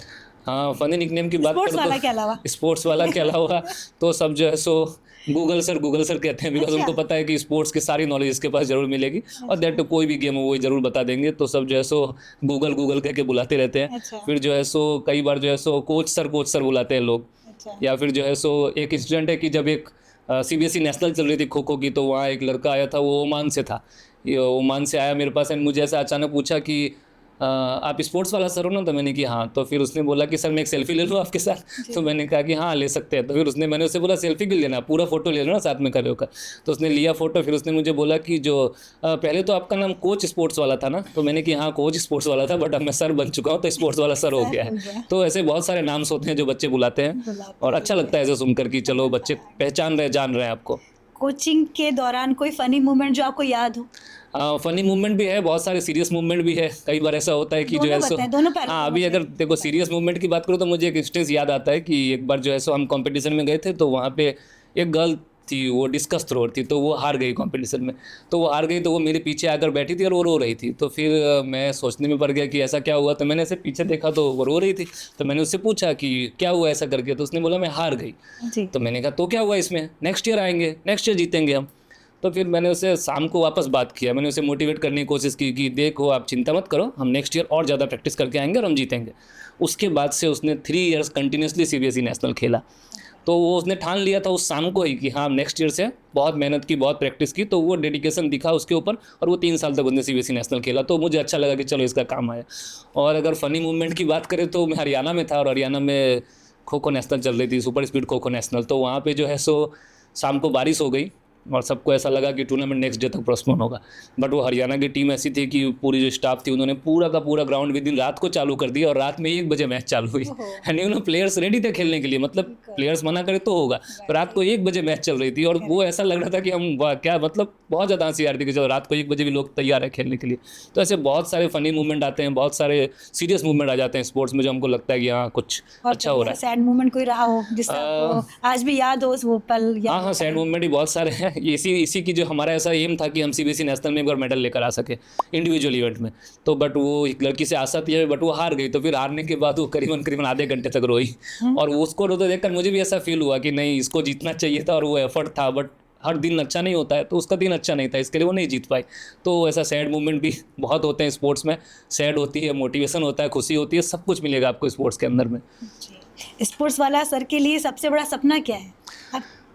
हाँ, फनी निकनेम की बात स्पोर्ट्स करूँ वाला के अलावा? स्पोर्ट्स वाला के अलावा तो सब जो है सो गूगल सर कहते हैं, बिकॉज अच्छा। उनको पता है कि स्पोर्ट्स की सारी नॉलेज इसके पास जरूर मिलेगी, और दैट कोई भी गेम हो वो जरूर बता देंगे। तो सब जो है सो गूगल कह के बुलाते रहते हैं। अच्छा। फिर जो है सो कई बार जो है सो कोच सर बुलाते हैं लोग। अच्छा। या फिर जो है सो एक इंसिडेंट है कि जब एक CBSE नेशनल चल रही थी खो खो की, तो वहाँ एक लड़का आया था, वो ओमान से था। ये ओमान से आया मेरे पास, एंड मुझे ऐसा अचानक पूछा कि आप स्पोर्ट्स वाला सर हो ना? तो मैंने कि हाँ। तो फिर उसने बोला कि सर मैं एक सेल्फी ले लूँ आपके साथ? तो मैंने कहा कि हाँ ले सकते हैं। तो फिर मैंने उससे बोला सेल्फी क्यों लेना, पूरा फोटो ले लेना साथ में खड़े होकर। तो उसने लिया फोटो। फिर उसने मुझे बोला कि जो पहले तो आपका नाम कोच स्पोर्ट्स वाला था ना? तो मैंने कि हाँ कोच स्पोर्ट्स वाला था, बट अब मैं सर बन चुका हूँ तो स्पोर्ट्स वाला सर हो गया है। तो ऐसे बहुत सारे नाम्स होते हैं जो बच्चे बुलाते हैं, और अच्छा लगता है ऐसे सुनकर कि चलो बच्चे पहचान रहे, जान रहे हैं आपको। कोचिंग के दौरान कोई फनी मोमेंट जो आपको याद हो? फनी मूवमेंट भी है, बहुत सारे सीरियस मूवमेंट भी है। कई बार ऐसा होता है कि जो है सो दोनों पहलू हाँ, अभी अगर देखो सीरियस मूवमेंट की बात करूँ तो मुझे एक इंस्टेंस याद आता है कि एक बार जो है सो हम कंपटीशन में गए थे, तो वहाँ पे एक गर्ल थी वो डिस्कस थ्रोअर थी, तो वो हार गई कंपटीशन में। तो वो हार गई तो वो मेरे पीछे आकर बैठी थी और वो रो रही थी। तो फिर मैं सोचने में पड़ गया कि ऐसा क्या हुआ। तो मैंने ऐसे पीछे देखा तो वो रो रही थी। तो मैंने उससे पूछा कि क्या हुआ ऐसा करके। तो उसने बोला मैं हार गई। जी। तो मैंने कहा तो क्या हुआ इसमें, नेक्स्ट ईयर आएंगे, नेक्स्ट ईयर जीतेंगे हम। तो फिर मैंने उसे शाम को वापस बात किया, मैंने उसे मोटिवेट करने की कोशिश की कि देखो आप चिंता मत करो, हम नेक्स्ट ईयर और ज़्यादा प्रैक्टिस करके आएंगे और हम जीतेंगे। उसके बाद से उसने 3 ईयर्स कंटिन्यूसली CBSE नेशनल खेला। तो वो उसने ठान लिया था उस शाम को ही कि हाँ नेक्स्ट ईयर से बहुत मेहनत की, बहुत प्रैक्टिस की, तो वो डेडिकेशन दिखा उसके ऊपर और वो 3 साल तक उसने CBSE नेशनल खेला। तो मुझे अच्छा लगा कि चलो इसका काम आया। और अगर फ़नी मूवमेंट की बात करें तो मैं हरियाणा में था और हरियाणा में खो खो नेशनल चल रही थी, super speed kho kho national. तो वहाँ पे जो है सो शाम को बारिश हो गई और सबको ऐसा लगा कि टूर्नामेंट नेक्स्ट डे तक पोस्टपोन होगा। बट वो हरियाणा की टीम ऐसी थी कि पूरी जो स्टाफ थी उन्होंने पूरा का पूरा ग्राउंड विद इन रात को चालू कर दिया और रात में 1 बजे मैच चालू हुई। And you know players ready थे खेलने के लिए, मतलब प्लेयर्स मना करे तो होगा, तो रात को 1 बजे मैच चल रही थी। और वो ऐसा लग रहा था कि हम क्या मतलब बहुत ज़्यादा हंसी आ रही थी कि चलो रात को 1 बजे भी लोग तैयार है खेलने के लिए। तो ऐसे बहुत सारे फनी मूवमेंट आते हैं, बहुत सारे सीरियस मूवमेंट आ जाते हैं स्पोर्ट्स में जो हमको लगता है कि हाँ कुछ अच्छा हो रहा है। सैड मोमेंट कोई रहा हो जिससे आपको आज भी याद हो वो पल? हाँ, सैड मूवमेंट ही बहुत सारे हैं। इसी की जो हमारा ऐसा एम था कि हम CBSE नेशनल में एक बार मेडल लेकर आ सके इंडिविजुअल इवेंट में। तो बट वो एक लड़की से आशा थी बट वो हार गई। तो फिर हारने के बाद वो करीबन आधे घंटे तक रोई और उसको रोते देखकर मुझे भी ऐसा फील हुआ कि नहीं इसको जीतना चाहिए था और वो एफर्ट था, बट हर दिन अच्छा नहीं होता है, तो उसका दिन अच्छा नहीं था, इसके लिए वो नहीं जीत पाई। तो ऐसा सैड मूवमेंट भी बहुत होते हैं स्पोर्ट्स में। सैड होती है, मोटिवेशन होता है, खुशी होती है, सब कुछ मिलेगा आपको स्पोर्ट्स के अंदर में। स्पोर्ट्स वाला सर के लिए सबसे बड़ा सपना क्या है?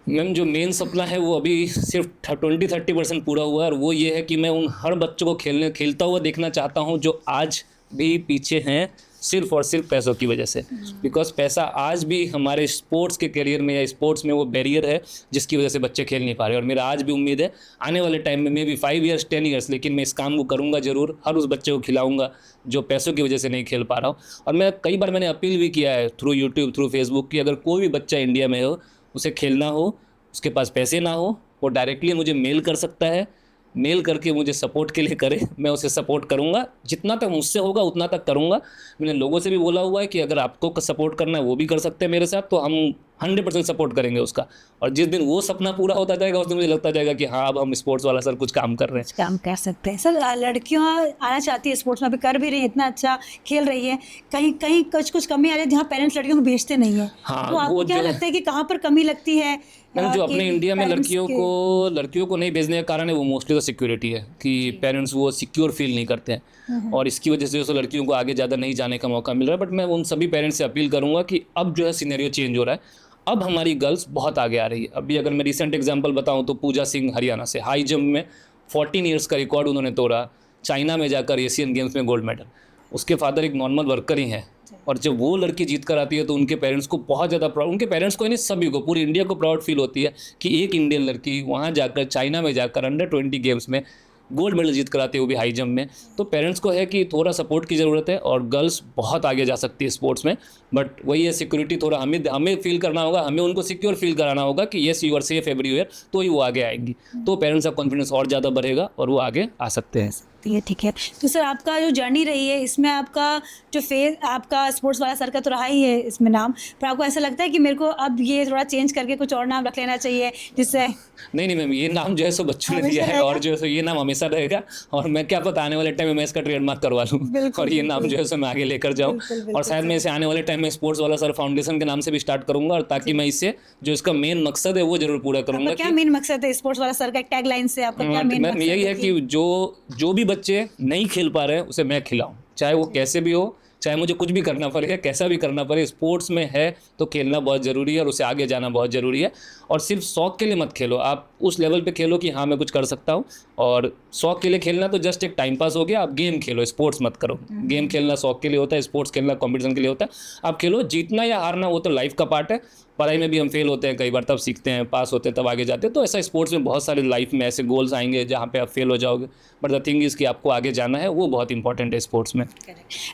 मैम जो मेन सपना है वो अभी सिर्फ 20-30% पूरा हुआ है और वो ये है कि मैं उन हर बच्चों को खेलता हुआ देखना चाहता हूँ जो आज भी पीछे हैं सिर्फ और सिर्फ पैसों की वजह से। बिकॉज पैसा आज भी हमारे स्पोर्ट्स के करियर में या स्पोर्ट्स में वो बैरियर है जिसकी वजह से बच्चे खेल नहीं पा रहे। और मेरा आज भी उम्मीद है आने वाले टाइम में मे बी 5 ईयर्स 10 ईयर्स, लेकिन मैं इस काम को करूँगा ज़रूर, हर उस बच्चे को खिलाऊँगा जो पैसों की वजह से नहीं खेल पा रहा हूँ। और मैं कई बार मैंने अपील भी किया है थ्रू यूट्यूब, थ्रू फेसबुक की अगर कोई भी बच्चा इंडिया में हो, उसे खेलना हो, उसके पास पैसे ना हो, वो डायरेक्टली मुझे मेल कर सकता है। मेल करके मुझे सपोर्ट के लिए करे, मैं उसे सपोर्ट करूंगा, जितना तक मुझसे होगा उतना तक करूंगा। मैंने लोगों से भी बोला हुआ है कि अगर आपको सपोर्ट करना है वो भी कर सकते हैं मेरे साथ, तो हम 100% सपोर्ट करेंगे उसका। और जिस दिन वो सपना पूरा होता जाएगा उस दिन मुझे लगता जाएगा कि हाँ अब हम स्पोर्ट्स वाला सर कुछ काम कर रहे हैं, काम कर सकते हैं। सर लड़कियां आना चाहती है स्पोर्ट्स में, अभी कर भी रही है, इतना अच्छा खेल रही है, कहीं कहीं कुछ कमी आ रही है जहाँ पेरेंट्स लड़कियों को भेजते नहीं है। हाँ, तो आपको क्या लगता है कि कहाँ पर कमी लगती है? मैम जो अपने इंडिया में लड़कियों को नहीं भेजने का कारण है वो मोस्टली तो सिक्योरिटी है कि पेरेंट्स वो सिक्योर फील नहीं करते हैं और इसकी वजह से जो लड़कियों को आगे ज़्यादा नहीं जाने का मौका मिल रहा है। बट मैं उन सभी पेरेंट्स से अपील करूँगा कि अब जो है सिनेरियो चेंज हो रहा है, अब हमारी गर्ल्स बहुत आगे आ रही है। अभी अगर मैं रिसेंट एग्जांपल बताऊं तो पूजा सिंह हरियाणा से हाई जंप में 14 ईयर्स का रिकॉर्ड उन्होंने तोड़ा, चाइना में जाकर एशियन गेम्स में गोल्ड मेडल। उसके फादर एक नॉर्मल वर्कर ही हैं और जब वो लड़की जीत कर आती है तो उनके पेरेंट्स को बहुत ज़्यादा प्राउड, उनके पेरेंट्स को नहीं सभी को, पूरी इंडिया को प्राउड फील होती है कि एक इंडियन लड़की वहाँ जाकर चाइना में जाकर अंडर 20 गेम्स में गोल्ड मेडल जीत कर आती है, वो भी हाई जंप में। तो पेरेंट्स को है कि थोड़ा सपोर्ट की ज़रूरत है और गर्ल्स बहुत आगे जा सकती है स्पोर्ट्स में। बट वही है सिक्योरिटी, थोड़ा हमें फील करना होगा, हमें उनको सिक्योर फील कराना होगा कि yes you are safe everywhere, तो ही वो आगे आएंगी, तो पेरेंट्स का कॉन्फिडेंस और ज़्यादा बढ़ेगा और वो आगे आ सकते हैं। ये ठीक है। तो सर आपका जो जर्नी रही है इसमें आपका जो फेस आपका स्पोर्ट्स वाला सर का तो रहा ही है इसमें नाम, पर आपको ऐसा लगता है कि मेरे को अब ये थोड़ा चेंज करके कुछ और नाम रख लेना चाहिए जिससे? नहीं मैम, ये नाम जो है सो बच्चों ने दिया है और जो है सो ये नाम हमेशा रहेगा और मैं क्या पता आने वाले टाइम में मैं इसका ट्रेडमार्क करवा लूँ और ये नाम जो है सो मैं आगे लेकर जाऊँ और शायद मैं इसे आने वाले टाइम में स्पोर्ट्स वाला सर फाउंडेशन के नाम से भी स्टार्ट करूँगा और ताकि मैं इससे जो इसका मेन मकसद है वो जरूर पूरा करूँगा। क्या मेन मकसद है स्पोर्ट्स वाला सर का टैग लाइन से आपका क्या मेन मकसद? यही है कि जो भी बच्चे नहीं खेल पा रहे हैं उसे मैं खिलाऊं, चाहे वो कैसे भी हो, चाहे मुझे कुछ भी करना पड़े, कैसा भी करना पड़े, स्पोर्ट्स में है तो खेलना बहुत ज़रूरी है और उसे आगे जाना बहुत ज़रूरी है। और सिर्फ शौक के लिए मत खेलो, आप उस लेवल पे खेलो कि हाँ मैं कुछ कर सकता हूँ। और शौक के लिए खेलना तो जस्ट एक टाइम पास हो गया, आप गेम खेलो, स्पोर्ट्स मत करो। गेम खेलना शौक के लिए होता है, स्पोर्ट्स खेलना कॉम्पिटिशन के लिए होता है। आप खेलो, जीतना या हारना वो तो लाइफ का पार्ट है। पढ़ाई में भी हम फेल होते हैं कई बार, तब सीखते हैं, पास होते हैं तब आगे जाते हैं। तो ऐसा स्पोर्ट्स में बहुत सारे लाइफ में ऐसे गोल्स आएंगे जहाँ पे आप फेल हो जाओगे, बट द थिंग इज़ कि आपको आगे जाना है, वो बहुत इंपॉर्टेंट है स्पोर्ट्स में।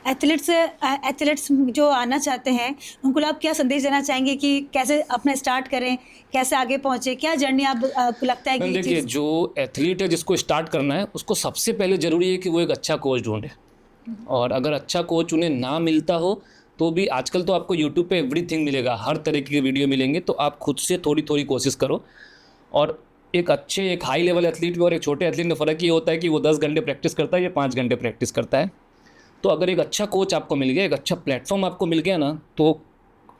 एथलीट्स जो आना चाहते हैं उनको आप क्या संदेश देना चाहेंगे कि कैसे अपना स्टार्ट करें, कैसे आगे पहुँचे, क्या जर्नी आपको लगता है कि? देखिए जो एथलीट है जिसको स्टार्ट करना है उसको सबसे पहले ज़रूरी है कि वो एक अच्छा कोच ढूंढे और अगर अच्छा कोच उन्हें ना मिलता हो तो भी आजकल तो आपको यूट्यूब पे एवरीथिंग मिलेगा, हर तरह के वीडियो मिलेंगे, तो आप खुद से थोड़ी थोड़ी कोशिश करो और एक हाई लेवल एथलीट में और एक छोटे एथलीट में फ़र्क ये होता है कि वो 10 घंटे प्रैक्टिस करता है या 5 घंटे प्रैक्टिस करता है। तो अगर एक अच्छा कोच आपको मिल गया, एक अच्छा प्लेटफॉर्म आपको मिल गया ना, तो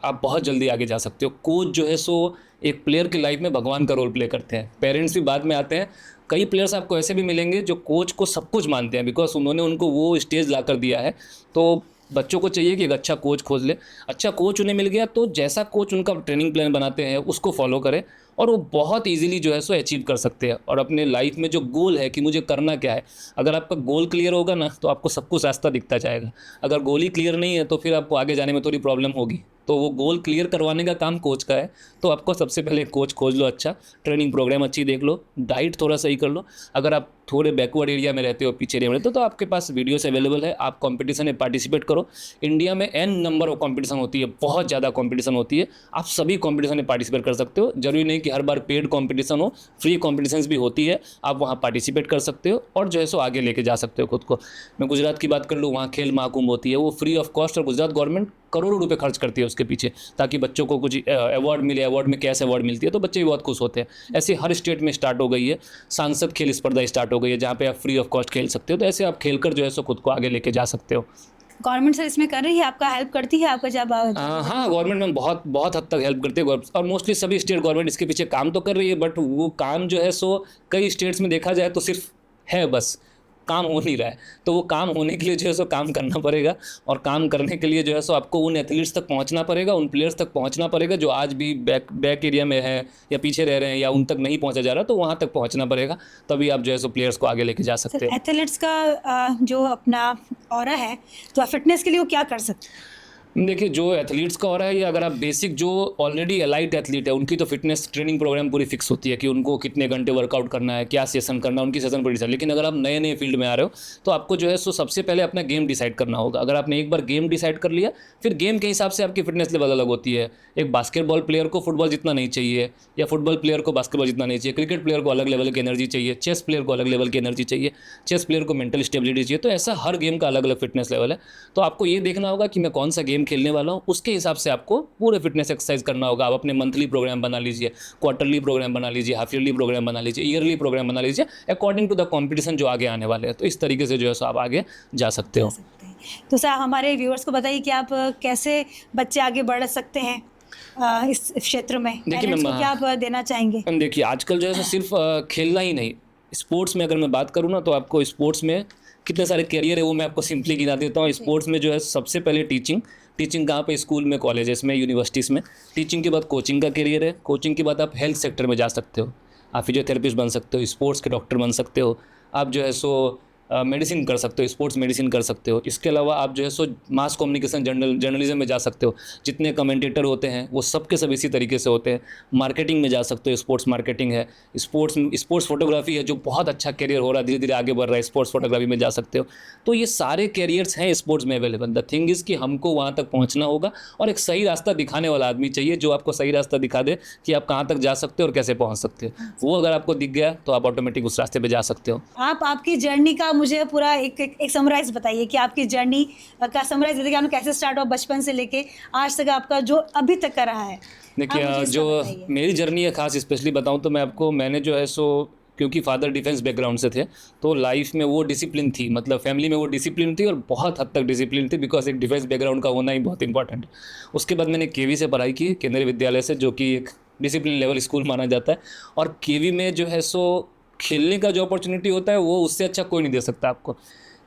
आप बहुत जल्दी आगे जा सकते हो। कोच जो है सो एक प्लेयर की लाइफ में भगवान का रोल प्ले करते हैं। पेरेंट्स भी बाद में आते हैं। कई प्लेयर्स आपको ऐसे भी मिलेंगे जो कोच को सब कुछ मानते हैं, बिकॉज उन्होंने उनको वो स्टेज ला कर दिया है। तो बच्चों को चाहिए कि एक अच्छा कोच खोज ले। अच्छा कोच उन्हें मिल गया तो जैसा कोच उनका ट्रेनिंग प्लान बनाते हैं उसको फॉलो करें, और वो बहुत इजीली जो है सो अचीव कर सकते हैं। और अपने लाइफ में जो गोल है कि मुझे करना क्या है, अगर आपका गोल क्लियर होगा ना तो आपको सब कुछ रास्ता दिखता जाएगा। अगर गोल ही क्लियर नहीं है तो फिर आपको आगे जाने में थोड़ी प्रॉब्लम होगी। तो वो गोल क्लियर करवाने का काम कोच का है। तो आपको सबसे पहले कोच खोज लो, अच्छा ट्रेनिंग प्रोग्राम अच्छी देख लो, डाइट थोड़ा सही कर लो। अगर आप थोड़े बैकवर्ड एरिया में रहते हो, पीछे एरिया में रहते हो, तो आपके पास वीडियोस अवेलेबल है। आप कंपटीशन में पार्टिसिपेट करो। इंडिया में n नंबर ऑफ कंपटीशन होती है, बहुत ज़्यादा कंपटीशन होती है। आप सभी कंपटीशन में पार्टिसिपेट कर सकते हो। जरूरी नहीं कि हर बार पेड कंपटीशन हो, फ्री कंपटीशंस भी होती है। आप वहाँ पार्टिसिपेट कर सकते हो और जो है सो आगे लेके जा सकते हो खुद को। मैं गुजरात की बात कर लूँ, वहाँ खेल महाकुंभ होती है, वो फ्री ऑफ कॉस्ट, और गुजरात गवर्नमेंट करोड़ों रुपए खर्च करती है उसके पीछे, ताकि बच्चों को कुछ अवार्ड मिले। अवार्ड में कैश अवार्ड मिलती है तो बच्चे भी बहुत खुश होते हैं। ऐसे हर स्टेट में स्टार्ट हो गई है। सांसद खेल स्पर्धा स्टार्ट हो गई है, जहाँ पे आप फ्री ऑफ कॉस्ट खेल सकते हो। तो ऐसे आप खेलकर जो है सो खुद को आगे लेके जा सकते हो। गवर्नमेंट सर इसमें कर रही है, आपका हेल्प करती है आपका जब हाँ, गवर्नमेंट में बहुत बहुत हद तक हेल्प करती है। और मोस्टली सभी स्टेट गवर्नमेंट इसके पीछे काम तो कर रही है, बट वो काम जो है सो कई स्टेट्स में देखा जाए तो सिर्फ है, बस काम हो नहीं रहा है। तो वो काम होने के लिए जो है सो काम करना पड़ेगा, और काम करने के लिए जो है सो आपको उन एथलीट्स तक पहुंचना पड़ेगा, उन प्लेयर्स तक पहुंचना पड़ेगा जो आज भी बैक एरिया में है या पीछे रह रहे हैं या उन तक नहीं पहुंचा जा रहा, तो वहाँ तक पहुंचना पड़ेगा। तभी आप जो है सो प्लेयर्स को आगे लेके जा सकते हैं। एथलीट्स का जो अपना ऑरा है, तो फिटनेस के लिए वो क्या कर सकते हैं? देखिए, जो एथलीट्स का हो रहा है, या अगर आप बेसिक जो ऑलरेडी एलाइट एथलीट है उनकी तो फिटनेस ट्रेनिंग प्रोग्राम पूरी फिक्स होती है कि उनको कितने घंटे वर्कआउट करना है, क्या सेशन करना है, उनकी सेशन पूरी डिसाइड। लेकिन अगर आप नए नए फील्ड में आ रहे हो तो आपको जो है सो सबसे पहले अपना गेम डिसाइड करना होगा। अगर आपने एक बार गेम डिसाइड कर लिया, फिर गेम के हिसाब से आपकी फिटनेस लेवल अलग होती है। एक बास्केटबॉल प्लेयर को फुटबॉल जितना नहीं चाहिए, या फुटबॉल प्लेयर को बास्केटबॉल जितना नहीं चाहिए। क्रिकेट प्लेयर को अलग लेवल की एनर्जी चाहिए, चेस प्लेयर को अलग लेवल की एनर्जी चाहिए, चेस प्लेयर को मेंटल स्टेबिलिटी चाहिए। तो ऐसा हर गेम का अलग अलग फिटनेस लेवल है। तो आपको ये देखना होगा कि मैं कौन सा गेम खेलने वाला हूँ, उसके हिसाब से आपको पूरे फिटनेस एक्सरसाइज करना होगा। आप अपने मंथली प्रोग्राम बना लीजिए, क्वार्टरली प्रोग्राम बना लीजिए, हाफ ईयरली प्रोग्राम बना लीजिए, ईयरली प्रोग्राम बना लीजिए, अकॉर्डिंग टू द कंपटीशन जो आगे आने वाले हैं। तो इस तरीके से जो है सो आप आगे जा सकते हो। तो सर हमारे व्यूअर्स को बताइए कि आप कैसे बच्चे आगे बढ़ सकते हैं इस क्षेत्र में। देखिए पेरेंट्स को मैम, क्या आप देना चाहेंगे? देखिए आजकल जो है सो सिर्फ खेलना ही नहीं, स्पोर्ट्स में अगर मैं बात करूँ ना, तो आपको स्पोर्ट्स में कितने सारे करियर है वो मैं आपको सिंपली गिना देता हूँ। स्पोर्ट्स में जो है सबसे पहले टीचिंग कहाँ पे, स्कूल में, कॉलेजेस में, यूनिवर्सिटीज़ में। टीचिंग के बाद कोचिंग का करियर है। कोचिंग के बाद आप हेल्थ सेक्टर में जा सकते हो, आप फिजियोथेरेपिस्ट बन सकते हो, स्पोर्ट्स के डॉक्टर बन सकते हो, आप जो है सो मेडिसिन कर सकते हो, स्पोर्ट्स मेडिसिन कर सकते हो। इसके अलावा आप जो है सो मास कम्युनिकेशन जर्नलिज्म में जा सकते हो। जितने कमेंटेटर होते हैं वो सब के सब इसी तरीके से होते हैं। मार्केटिंग में जा सकते हो, स्पोर्ट्स मार्केटिंग है। स्पोर्ट्स फोटोग्राफी है जो बहुत अच्छा करियर हो रहा है, धीरे धीरे आगे बढ़ रहा है, स्पोर्ट्स फोटोग्राफी में जा सकते हो। तो ये सारे करियर्स हैं स्पोर्ट्स में अवेलेबल। द थिंग इज़ कि हमको वहाँ तक पहुँचना होगा, और एक सही रास्ता दिखाने वाला आदमी चाहिए जो आपको सही रास्ता दिखा दे कि आप कहाँ तक जा सकते हो और कैसे पहुँच सकते हो। वो अगर आपको दिख गया तो आप ऑटोमेटिक उस रास्ते पर जा सकते हो। आप आपकी जर्नी का मुझे पूरा एक समराइज बताइए कि आपकी जर्नी का समराइज बताइए कि आपने कैसे स्टार्ट हुआ बचपन से लेके आज तक, आपका जो अभी तक का रहा है। देखिए, जो मेरी जर्नी है खास स्पेशली बताऊं तो मैं आपको, मैंने जो है सो, क्योंकि फादर डिफेंस बैकग्राउंड से थे तो लाइफ में वो डिसिप्लिन थी, मतलब फैमिली में वो डिसिप्लिन थी, और बहुत हद तक डिसिप्लिन थी, बिकॉज एक डिफेंस बैकग्राउंड का होना ही बहुत इंपॉर्टेंट है। उसके बाद मैंने केवी से पढ़ाई की, केंद्रीय विद्यालय से, जो कि एक डिसिप्लिन लेवल स्कूल माना जाता है। और केवी में जो है सो खेलने का जो अपॉर्चुनिटी होता है वो उससे अच्छा कोई नहीं दे सकता आपको।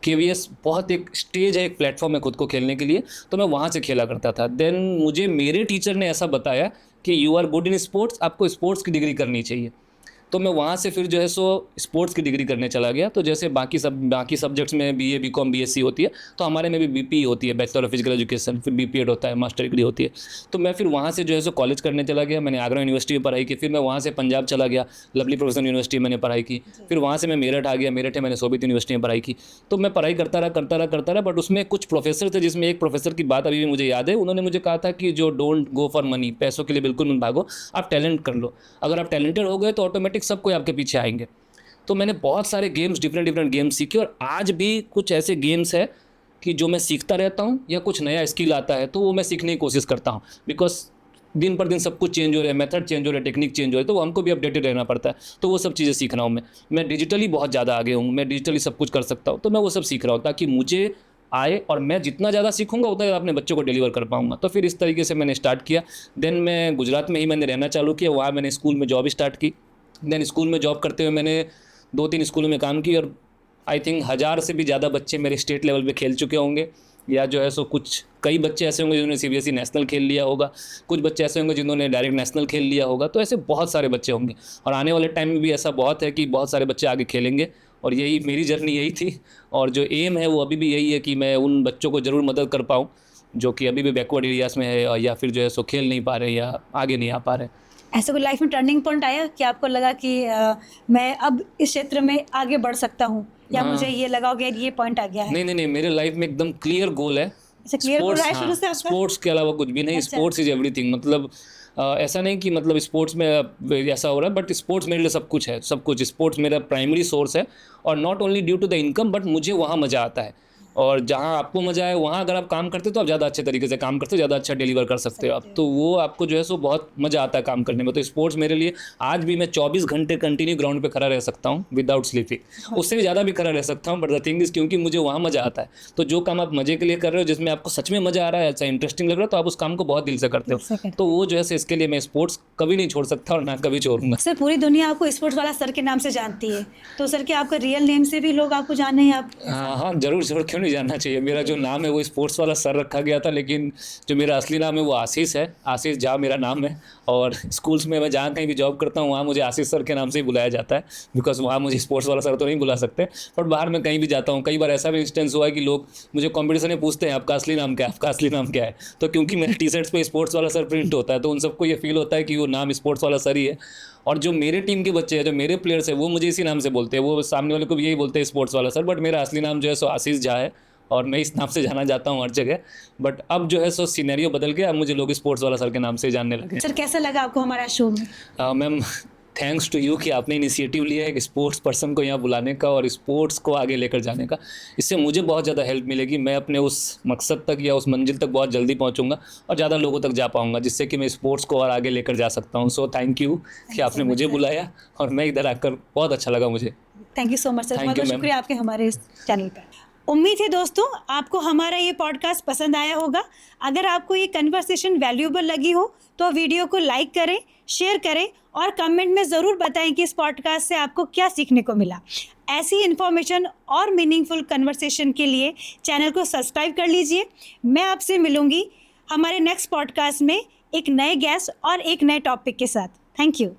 केवीएस बहुत एक स्टेज है, एक प्लेटफॉर्म है खुद को खेलने के लिए। तो मैं वहाँ से खेला करता था। देन मुझे मेरे टीचर ने ऐसा बताया कि you are good in sports, आपको स्पोर्ट्स की डिग्री करनी चाहिए। तो मैं वहाँ से फिर जो है सो स्पोर्ट्स की डिग्री करने चला गया। तो जैसे बाकी सब्जेक्ट्स में बीए, बीकॉम, बीएससी होती है, तो हमारे में भी बीपी होती है, बैचलर ऑफ फिजिकल एजुकेशन, फिर बीपीएड होता है, मास्टर डिग्री होती है। तो मैं फिर वहाँ से जो है सो कॉलेज करने चला गया। मैंने आगरा यूनिवर्सिटी में पढ़ाई की, फिर मैं वहाँ से पंजाब चला गया, लवली प्रोफेशनल यूनिवर्सिटी में मैंने पढ़ाई की। फिर वहाँ से मैं मेरठ आ गया, मेरठ में मैंने सोभित यूनिवर्सिटी में पढ़ाई की। तो मैं पढ़ाई करता रहा। बट उसमें कुछ प्रोफेसर थे, जिसमें एक प्रोफेसर की बात अभी भी मुझे याद है। उन्होंने मुझे कहा था कि जो डोंट गो फॉर मनी, पैसों के लिए बिल्कुल मत भागो, आप टैलेंट कर लो। अगर आप टैलेंटेड हो गए तो ऑटोमेटिक सब कोई आपके पीछे आएंगे। तो मैंने बहुत सारे गेम्स, डिफरेंट गेम्स सीखे, और आज भी कुछ ऐसे गेम्स है कि जो मैं सीखता रहता हूँ, या कुछ नया स्किल आता है तो वो मैं सीखने की कोशिश करता हूँ। बिकॉज दिन पर दिन सब कुछ चेंज हो रहा है, मेथड चेंज हो रहा है, टेक्निक चेंज हो रहा है, तो हमको भी अपडेटेड रहना पड़ता है। तो वो सब चीज़ें सीख रहा हूँ मैं डिजिटली बहुत ज़्यादा आगे हूँ, मैं डिजिटली सब कुछ कर सकता हूँ, तो मैं वो सब सीख रहा हूँ ताकि मुझे आए, और मैं जितना ज़्यादा सीखूंगा उतना ज़्यादा अपने बच्चों को डिलीवर कर पाऊंगा। तो फिर इस तरीके से मैंने स्टार्ट किया। देन मैं गुजरात में ही मैंने रहना चालू किया, वहाँ मैंने स्कूल में जॉब स्टार्ट की। देन स्कूल में जॉब करते हुए मैंने 2-3 स्कूलों में काम की, और आई थिंक 1000 से भी ज़्यादा बच्चे मेरे स्टेट लेवल पे खेल चुके होंगे, या जो है सो कुछ कई बच्चे ऐसे होंगे जिन्होंने CBSE नेशनल खेल लिया होगा, कुछ बच्चे ऐसे होंगे जिन्होंने डायरेक्ट नेशनल खेल लिया होगा। तो ऐसे बहुत सारे बच्चे होंगे, और आने वाले टाइम में भी ऐसा बहुत है कि बहुत सारे बच्चे आगे खेलेंगे, और यही मेरी जर्नी यही थी। और जो एम है वो अभी भी यही है कि मैं उन बच्चों को ज़रूर मदद कर पाऊँ जो कि अभी भी बैकवर्ड एरियाज़ में है, या फिर जो है सो खेल नहीं पा रहे या आगे नहीं आ पा रहे। ऐसा कोई लाइफ में टर्निंग पॉइंट आया कि आपको लगा कि मैं अब इस क्षेत्र में आगे बढ़ सकता हूँ, या हाँ। मुझे ये लगा कि ये पॉइंट आ गया है? नहीं, मेरे लाइफ में एकदम क्लियर गोल है। अच्छा, क्लियर गोल रहा है शुरू से आपका? स्पोर्ट्स के अलावा कुछ भी नहीं। अच्छा। Sports is everything. मतलब ऐसा नहीं कि मतलब स्पोर्ट्स में ऐसा हो रहा है, बट स्पोर्ट्स मेरे लिए सब कुछ है, सब कुछ। स्पोर्ट्स मेरा प्राइमरी सोर्स है, और not only due to the income, but मुझे वहाँ मज़ा आता है। और जहाँ आपको मज़ा है वहाँ अगर आप काम करते हो तो आप ज़्यादा अच्छे तरीके से काम करते हो, ज़्यादा अच्छा डिलीवर कर सकते हो आप। तो वो आपको जो है सो बहुत मज़ा आता है काम करने में। तो स्पोर्ट्स मेरे लिए आज भी मैं 24 घंटे कंटिन्यू ग्राउंड पे खड़ा रह सकता हूँ विदाउट स्लीपिंग। उससे भी ज़्यादा भी खड़ा रह सकता हूँ, बट द थिंग इज़ क्योंकि मुझे वहाँ मज़ा आता है। तो जो काम आप मज़े के लिए कर रहे हो, जिसमें आपको सच में मज़ा आ रहा है, अच्छा इंटरेस्टिंग लग रहा है, तो आप उस काम को बहुत दिल से करते हो। तो वो जो है इसके लिए मैं स्पोर्ट्स कभी नहीं छोड़ सकता, और ना कभी छोड़ूंगा। सर, पूरी दुनिया आपको स्पोर्ट्स वाला सर के नाम से जानती है, तो सर क्या आपका रियल नेम से भी लोग आपको जाने हैं? आप हाँ, जरूर, क्यों नहीं जानना चाहिए। मेरा जो नाम है वो स्पोर्ट्स वाला सर रखा गया था, लेकिन जो मेरा असली नाम है वो आशीष है। आशीष झा मेरा नाम है, और स्कूल्स में मैं जहाँ कहीं भी जॉब करता हूँ वहाँ मुझे आशीष सर के नाम से ही बुलाया जाता है, बिकॉज वहाँ मुझे स्पोर्ट्स वाला सर तो नहीं बुला सकते। बट बाहर मैं कहीं भी जाता हूँ, कई बार ऐसा भी इंस्टेंस हुआ है कि लोग मुझे कॉम्पिटिशन में पूछते हैं आपका असली नाम क्या है, आपका असली नाम क्या है। तो क्योंकि मेरे टी-शर्ट्स पे स्पोर्ट्स वाला सर प्रिंट होता है, तो उन सबको ये फील होता है कि वो नाम स्पोर्ट्स वाला सर ही है। और जो मेरे टीम के बच्चे हैं, जो मेरे प्लेयर्स हैं, वो मुझे इसी नाम से बोलते हैं। वो सामने वाले को भी यही बोलते हैं स्पोर्ट्स वाला सर, बट मेरा असली नाम जो है सो आशीष झा है, और मैं इस नाम से जाना जाता हूँ हर जगह। बट अब जो है सो सिनेरियो बदल गया, अब मुझे लोग स्पोर्ट्स वाला सर के नाम से जानने लगे। सर, कैसा लगा आपको हमारा शो में? मैम, थैंक्स टू यू कि आपने इनिशिएटिव लिया है एक स्पोर्ट्स पर्सन को यहाँ बुलाने का और स्पोर्ट्स को आगे लेकर जाने का। इससे मुझे बहुत ज़्यादा हेल्प मिलेगी। मैं अपने उस मकसद तक या उस मंजिल तक बहुत जल्दी पहुँचूंगा, और ज़्यादा लोगों तक जा पाऊँगा, जिससे कि मैं स्पोर्ट्स को और आगे लेकर जा सकता हूँ। सो थैंक यू कि आपने मुझे बुलाया, और मैं इधर आकर बहुत अच्छा लगा मुझे। Thank you so much sir, Thank बहुत you, बहुत ma'am. शुक्रिया आपके हमारे इस चैनल पर। उम्मीद है दोस्तों आपको हमारा ये पॉडकास्ट पसंद आया होगा। अगर आपको ये कन्वर्सेशन वैल्यूएबल लगी हो तो वीडियो को लाइक करें, शेयर करें, और कमेंट में ज़रूर बताएं कि इस पॉडकास्ट से आपको क्या सीखने को मिला। ऐसी इन्फॉर्मेशन और मीनिंगफुल कन्वर्सेशन के लिए चैनल को सब्सक्राइब कर लीजिए। मैं आपसे मिलूँगी हमारे नेक्स्ट पॉडकास्ट में एक नए गेस्ट और एक नए टॉपिक के साथ। Thank you.